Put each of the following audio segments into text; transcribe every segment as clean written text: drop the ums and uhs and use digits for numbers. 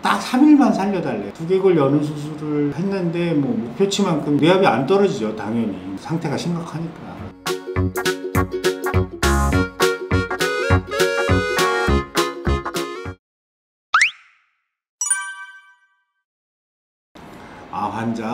딱 3일만 살려달래. 두개골 여는 수술을 했는데 뭐 목표치만큼 뇌압이 안 떨어지죠. 당연히 상태가 심각하니까.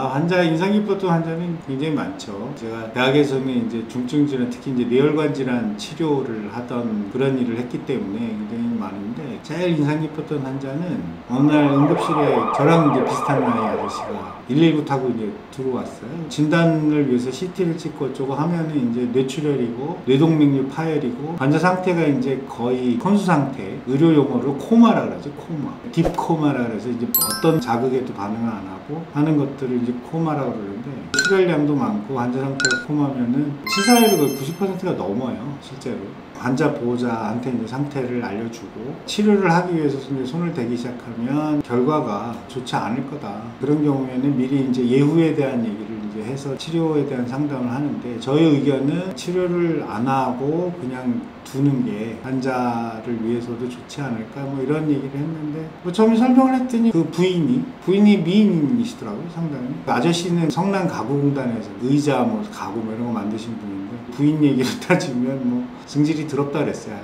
환자 인상 깊었던 환자는 굉장히 많죠. 제가 대학에서는 이제 중증 질환, 특히 이제 뇌혈관 질환 치료를 하던 그런 일을 했기 때문에 굉장히 많은데, 제일 인상 깊었던 환자는 어느 날 응급실에 저랑 이제 비슷한 나이 아저씨가 119 타고 이제 들어왔어요. 진단을 위해서 CT를 찍고 어쩌고 하면은 이제 뇌출혈이고 뇌동맥류 파열이고, 환자 상태가 이제 거의 혼수 상태, 의료 용어로 코마라 그러죠. 코마, 딥코마라 그래서 이제 어떤 자극에도 반응을 안 하고 하는 것들을 이제 코마라고 그러는데, 출혈량도 많고 환자 상태가 코마면은 치사율이 거의 90%가 넘어요. 실제로 환자 보호자한테 이제 상태를 알려주고 치료를 하기 위해서 손을 대기 시작하면 결과가 좋지 않을 거다. 그런 경우에는 미리 이제 예후에 대한 얘기를 이제 해서 치료에 대한 상담을 하는데, 저의 의견은 치료를 안 하고 그냥 두는 게 환자를 위해서도 좋지 않을까, 뭐 이런 얘기를 했는데, 뭐 처음에 설명을 했더니 그 부인이 미인이시더라고요. 상당히. 그 아저씨는 성남 가구공단에서 의자 뭐 가구 뭐 이런 거 만드신 분인데, 부인 얘기를 따지면 뭐 승질이 더럽다 그랬어요.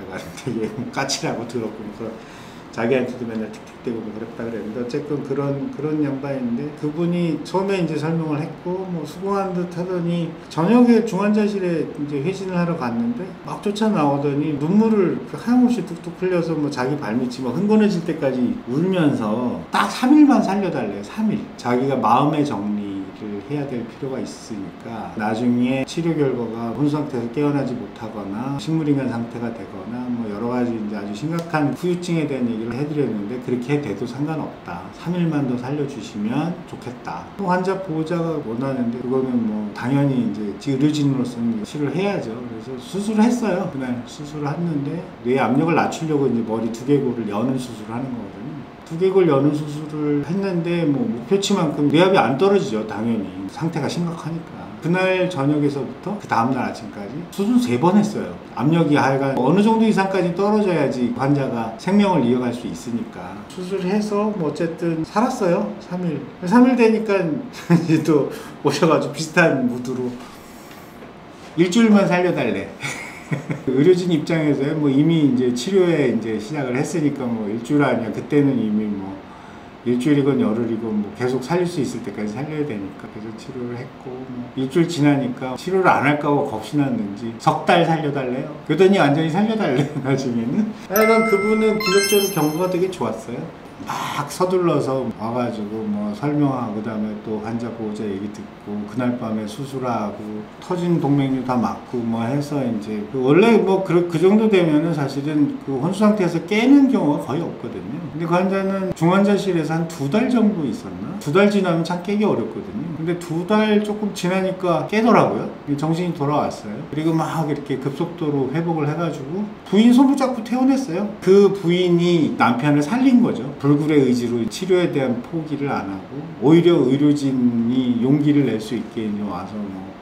되게 까칠하고 더럽고, 그래서 자기한테도 맨날 틱틱대고 그랬다 그랬는데, 어쨌든 그런 양반인데, 그분이 처음에 이제 설명을 했고 뭐 수긍한 듯 하더니 저녁에 중환자실에 이제 회진을 하러 갔는데 막 쫓아 나오더니 눈물을 하염없이 뚝뚝 흘려서 뭐 자기 발밑이 막 흥건해질 때까지 울면서 딱 3일만 살려달래요. 3일. 자기가 마음의 정리를 해야 될 필요가 있으니까 나중에 치료 결과가 혼수 상태에서 깨어나지 못하거나 식물인간 상태가 되거나 뭐 여러 가지 이제 아주 심각한 후유증에 대한 얘기를 해드렸는데, 그렇게 돼도 상관없다. 3일만 더 살려주시면 좋겠다. 또 환자 보호자가 원하는데, 그거는 뭐 당연히 이제 의료진으로서는 치료를 해야죠. 그래서 수술을 했어요. 그날 수술을 했는데 뇌 압력을 낮추려고 이제 머리 두개골을 여는 수술을 하는 거거든요. 두개골 여는 수술을 했는데 뭐 목표치만큼 뇌압이 안 떨어지죠. 당연히 상태가 심각하니까. 그날 저녁에서부터 그 다음날 아침까지 수술 3번 했어요. 압력이 하여간 어느 정도 이상까지 떨어져야지 환자가 생명을 이어갈 수 있으니까 수술해서 뭐 어쨌든 살았어요. 3일 되니까 이제 또 오셔가지고 비슷한 무드로 일주일만 살려달래. 의료진 입장에서 뭐 이미 이제 치료에 이제 시작을 했으니까 뭐 일주일 아니야. 그때는 이미 뭐 일주일이건 열흘이건 뭐 계속 살릴 수 있을 때까지 살려야 되니까, 그래서 치료를 했고, 뭐 일주일 지나니까 치료를 안 할까고 겁이 났는지 석 달 살려달래요. 그러더니 완전히 살려달래. 나중에는 하여간 그분은 기적적으로 경과가 되게 좋았어요. 막 서둘러서 와가지고 뭐 설명하고, 그 다음에 또 환자 보호자 얘기 듣고, 그날 밤에 수술하고 터진 동맥류 다 막고 뭐 해서 이제 원래 뭐 그 정도 되면은 사실은 그 혼수 상태에서 깨는 경우가 거의 없거든요. 근데 그 환자는 중환자실에서 한 2달 정도 있었나? 2달 지나면 참 깨기 어렵거든요. 근데 2달 조금 지나니까 깨더라고요. 정신이 돌아왔어요. 그리고 막 이렇게 급속도로 회복을 해가지고 부인 손 붙잡고 퇴원했어요. 그 부인이 남편을 살린 거죠. 불굴의 의지로 치료에 대한 포기를 안 하고, 오히려 의료진이 용기를 낼 수 있게 와서 뭐,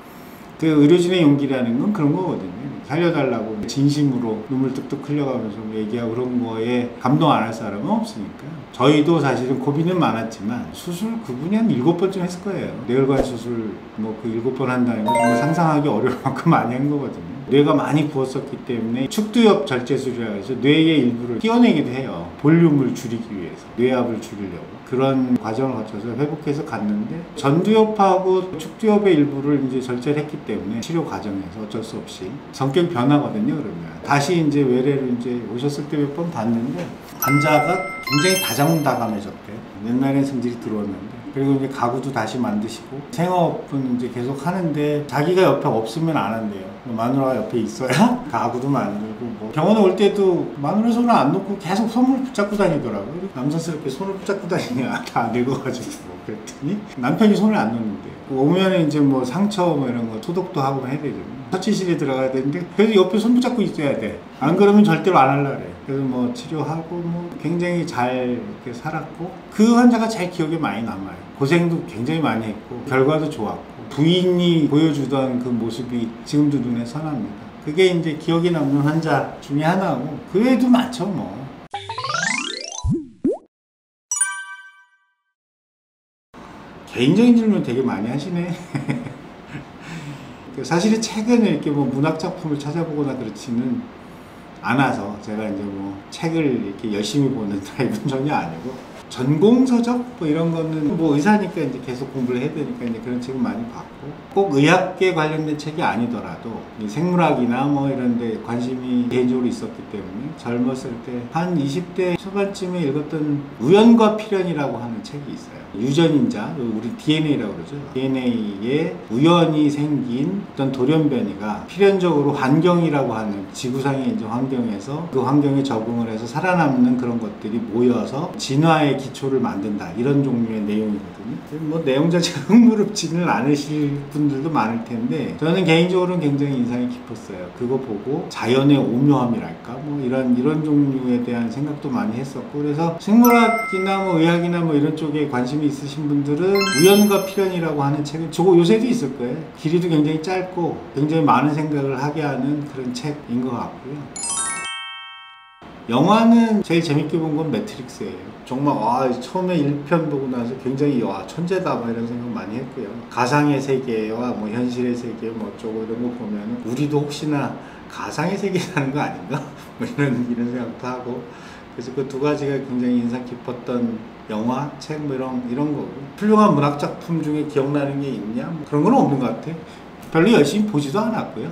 그 의료진의 용기라는 건 그런 거거든요. 살려달라고 진심으로 눈물 뚝뚝 흘려가면서 얘기하고 그런 거에 감동 안 할 사람은 없으니까. 저희도 사실은 고민은 많았지만 수술 그분이 한 7번쯤 했을 거예요. 뇌혈관 수술 뭐 그 7번 한다는 건 정말 상상하기 어려울 만큼 많이 한 거거든요. 뇌가 많이 부었었기 때문에 축두엽 절제술이라고 해서 뇌의 일부를 띄어내기도 해요. 볼륨을 줄이기 위해서, 뇌압을 줄이려고. 그런 과정을 거쳐서 회복해서 갔는데, 전두엽하고 축두엽의 일부를 이제 절제를 했기 때문에 치료 과정에서 어쩔 수 없이 성격 변하거든요. 그러면 다시 이제 외래로 이제 오셨을 때 몇 번 봤는데 환자가 굉장히 다정다감해졌대요. 옛날엔 성질이 들어왔는데. 그리고 이제 가구도 다시 만드시고 생업은 이제 계속 하는데, 자기가 옆에 없으면 안 한대요. 마누라가 옆에 있어야 가구도 만들고, 뭐 병원에 올 때도 마누라 손을 안 놓고 계속 손을 붙잡고 다니더라고요. 남사스럽게 손을 붙잡고 다니냐, 다 늙어가지고. 그랬더니 남편이 손을 안 놓는데요. 오면 이제 뭐 상처 뭐 이런 거 소독도 하고 해야 되죠. 처치실에 들어가야 되는데 그래도 옆에 손 붙잡고 있어야 돼. 안 그러면 절대로 안 하려고 그래. 그래서 뭐 치료하고 뭐 굉장히 잘 이렇게 살았고, 그 환자가 제일 기억에 많이 남아요. 고생도 굉장히 많이 했고 결과도 좋았고, 부인이 보여주던 그 모습이 지금도 눈에 선합니다. 그게 이제 기억에 남는 환자 중에 하나고, 그 외에도 많죠 뭐. 개인적인 질문 되게 많이 하시네. 사실은 최근에 이렇게 뭐 문학 작품을 찾아보거나 그렇지는 않아서 제가 이제 뭐 책을 이렇게 열심히 보는 타입은 전혀 아니고, 전공서적 뭐 이런 거는 뭐 의사니까 이제 계속 공부를 해야 되니까 이제 그런 책은 많이 봤고, 꼭 의학계 관련된 책이 아니더라도 이 생물학이나 뭐 이런 데 관심이 개인적으로 있었기 때문에 젊었을 때 한 20대 초반쯤에 읽었던 우연과 필연이라고 하는 책이 있어요. 유전인자, 우리 DNA라고 그러죠. DNA에 우연히 생긴 어떤 돌연변이가 필연적으로 환경이라고 하는 지구상의 이제 환경에서 그 환경에 적응을 해서 살아남는 그런 것들이 모여서 진화의 기초를 만든다, 이런 종류의 내용이거든요. 뭐 내용 자체가 흥미롭지는 않으실 분들도 많을 텐데 저는 개인적으로는 굉장히 인상이 깊었어요. 그거 보고 자연의 오묘함이랄까 뭐 이런 종류에 대한 생각도 많이 했었고, 그래서 생물학이나 뭐 의학이나 뭐 이런 쪽에 관심이 있으신 분들은 우연과 필연이라고 하는 책은 저거 요새도 있을 거예요. 길이도 굉장히 짧고 굉장히 많은 생각을 하게 하는 그런 책인 것 같고요. 영화는 제일 재밌게 본 건 매트릭스예요. 정말 처음에 1편 보고 나서 굉장히 천재다 뭐 이런 생각 많이 했고요. 가상의 세계와 뭐 현실의 세계 뭐 어쩌고 이런 거 보면 우리도 혹시나 가상의 세계에 사는 거 아닌가? 뭐 이런 생각도 하고, 그래서 그 두 가지가 굉장히 인상 깊었던 영화, 책 뭐 이런 거고. 훌륭한 문학 작품 중에 기억나는 게 있냐? 뭐 그런 건 없는 것 같아. 별로 열심히 보지도 않았고요.